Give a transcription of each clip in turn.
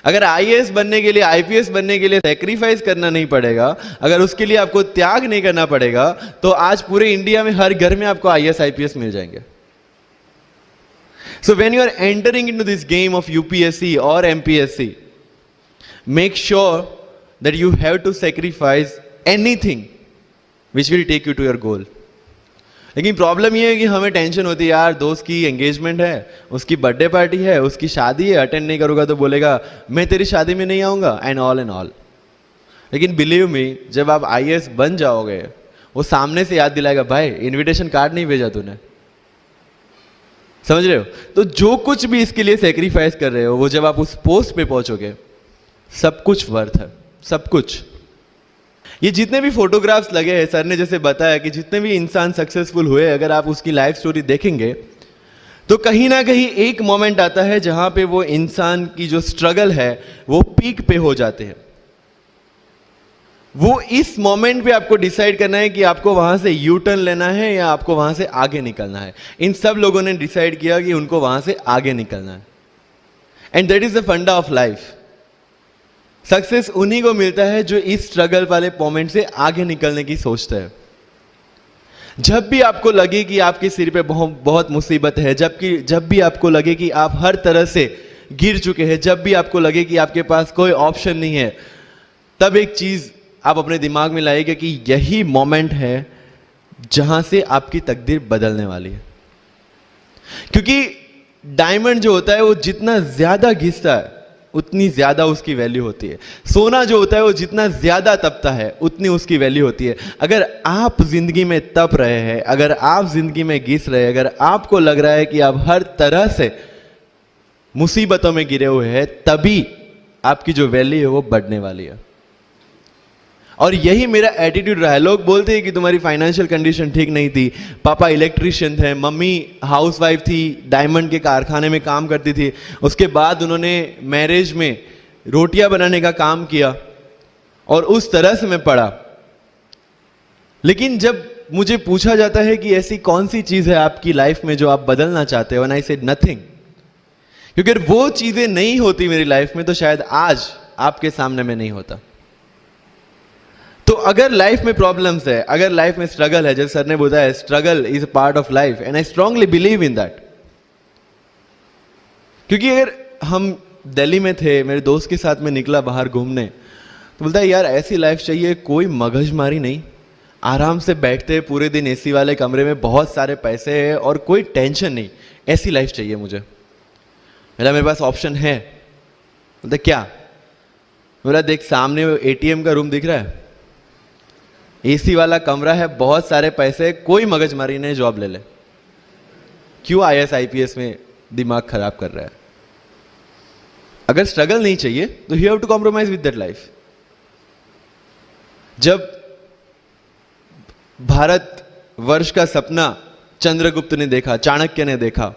अगर आईएएस बनने के लिए, आईपीएस बनने के लिए सैक्रिफाइस करना नहीं पड़ेगा, अगर उसके लिए आपको त्याग नहीं करना पड़ेगा, तो आज पूरे इंडिया में हर घर में आपको आईएएस आईपीएस मिल जाएंगे। So when you are entering into this game of UPSC or MPSC, make sure that you have to sacrifice anything which will take you to your goal. लेकिन प्रॉब्लम ये है कि हमें टेंशन होती है, यार दोस्त की एंगेजमेंट है, उसकी बर्थडे पार्टी है, उसकी शादी है, अटेंड नहीं करूंगा तो बोलेगा मैं तेरी शादी में नहीं आऊंगा, एंड ऑल। लेकिन बिलीव मी, जब आप आईएएस बन जाओगे, वो सामने से याद दिलाएगा, भाई इनविटेशन कार्ड नहीं भेजा तूने। समझ रहे हो? तो जो कुछ भी इसके लिए सेक्रीफाइस कर रहे हो, वो जब आप उस पोस्ट पे पहुंचोगे, सब कुछ वर्थ है, सब कुछ। ये जितने भी फोटोग्राफ्स लगे हैं, सर ने जैसे बताया कि जितने भी इंसान सक्सेसफुल हुए, अगर आप उसकी लाइफ स्टोरी देखेंगे तो कहीं ना कहीं एक मोमेंट आता है जहां पे वो इंसान की जो स्ट्रगल है वो पीक पे हो जाते हैं। वो इस मोमेंट पे आपको डिसाइड करना है कि आपको वहां से यू टर्न लेना है या आपको वहां से आगे निकलना है। इन सब लोगों ने डिसाइड किया कि उनको वहां से आगे निकलना है, एंड दैट इज द फंडा ऑफ लाइफ। सक्सेस उन्हीं को मिलता है जो इस स्ट्रगल वाले मोमेंट से आगे निकलने की सोचते हैं। जब भी आपको लगे कि आपके सिर पे बहुत मुसीबत है, जब भी आपको लगे कि आप हर तरह से गिर चुके हैं, जब भी आपको लगे कि आपके पास कोई ऑप्शन नहीं है, तब एक चीज आप अपने दिमाग में लाइएगा कि यही मोमेंट है जहां से आपकी तकदीर बदलने वाली है। क्योंकि डायमंड जो होता है वो जितना ज्यादा घिसता है उतनी ज्यादा उसकी वैल्यू होती है। सोना जो होता है वो जितना ज्यादा तपता है उतनी उसकी वैल्यू होती है। अगर आप जिंदगी में तप रहे हैं, अगर आप जिंदगी में घिस रहे हैं, अगर आपको लग रहा है कि आप हर तरह से मुसीबतों में गिरे हुए हैं, तभी आपकी जो वैल्यू है वो बढ़ने वाली है। और यही मेरा एटीट्यूड रहा है। लोग बोलते हैं कि तुम्हारी फाइनेंशियल कंडीशन ठीक नहीं थी, पापा इलेक्ट्रिशियन थे, मम्मी हाउसवाइफ थी, डायमंड के कारखाने में काम करती थी, उसके बाद उन्होंने मैरिज में रोटियां बनाने का काम किया और उस तरह से मैं पढ़ा। लेकिन जब मुझे पूछा जाता है कि ऐसी कौन सी चीज है आपकी लाइफ में जो आप बदलना चाहते हो, एंड आई सेड नथिंग, क्योंकि अगर वो चीजें नहीं होती मेरी लाइफ में तो शायद आज आपके सामने मैं नहीं होता। तो अगर लाइफ में प्रॉब्लम्स है, अगर लाइफ में स्ट्रगल है, जैसे सर ने बताया struggle is a part of life, and I strongly believe in that. क्योंकि अगर हम दिल्ली में थे, मेरे दोस्त के साथ में निकला बाहर घूमने, तो बोलता है यार ऐसी लाइफ चाहिए, कोई मगजमारी नहीं, आराम से बैठते पूरे दिन एसी वाले कमरे में, बहुत सारे पैसे है और कोई टेंशन नहीं, ऐसी लाइफ चाहिए मुझे। मेरे पास ऑप्शन है। बोलता क्या? बोला देख सामने एटीएम का रूम दिख रहा है, एसी वाला कमरा है, बहुत सारे पैसे, कोई मगजमारी नहीं, जॉब ले ले। क्यों आईएएस आईपीएस में दिमाग खराब कर रहा है? अगर स्ट्रगल नहीं चाहिए तो you have to compromise with that life. जब भारत वर्ष का सपना चंद्रगुप्त ने देखा, चाणक्य ने देखा,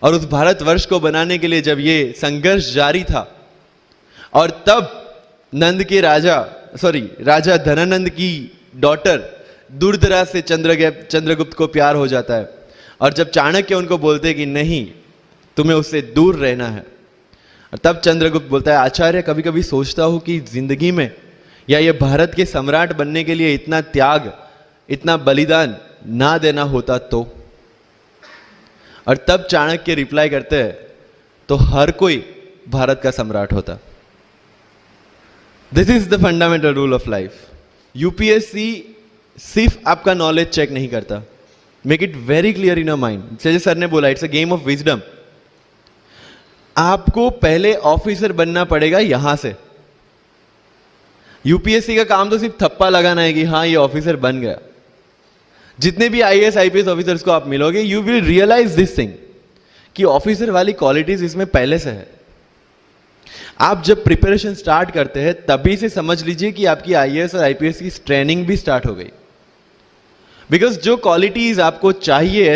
और उस भारत वर्ष को बनाने के लिए जब ये संघर्ष जारी था, और तब राजा धनानंद की डॉटर दूरदराज से चंद्रगुप्त को प्यार हो जाता है, और जब चाणक्य उनको बोलते कि नहीं तुम्हें उससे दूर रहना है, और तब चंद्रगुप्त बोलता है आचार्य कभी कभी सोचता हूं कि जिंदगी में या ये भारत के सम्राट बनने के लिए इतना त्याग, इतना बलिदान ना देना होता तो। और तब चाणक्य रिप्लाई करते हैं तो हर कोई भारत का सम्राट होता। This is the fundamental rule of life. UPSC सिर्फ आपका नॉलेज चेक नहीं करता, make it very clear in your mind. जैसे सर ने बोला it's a game of wisdom. आपको पहले ऑफिसर बनना पड़ेगा यहां से। यूपीएससी का काम तो सिर्फ थप्पा लगाना है कि हाँ ये ऑफिसर बन गया। जितने भी आईएएस आईपीएस ऑफिसर्स को आप मिलोगे, you will realise this thing कि ऑफिसर वाली क्वालिटीज इसमें पहले से है। आप जब प्रिपरेशन स्टार्ट करते हैं तभी से समझ लीजिए कि आपकी आईएएस और आईपीएस की ट्रेनिंग भी स्टार्ट हो गई। बिकॉज जो क्वालिटीज आपको चाहिए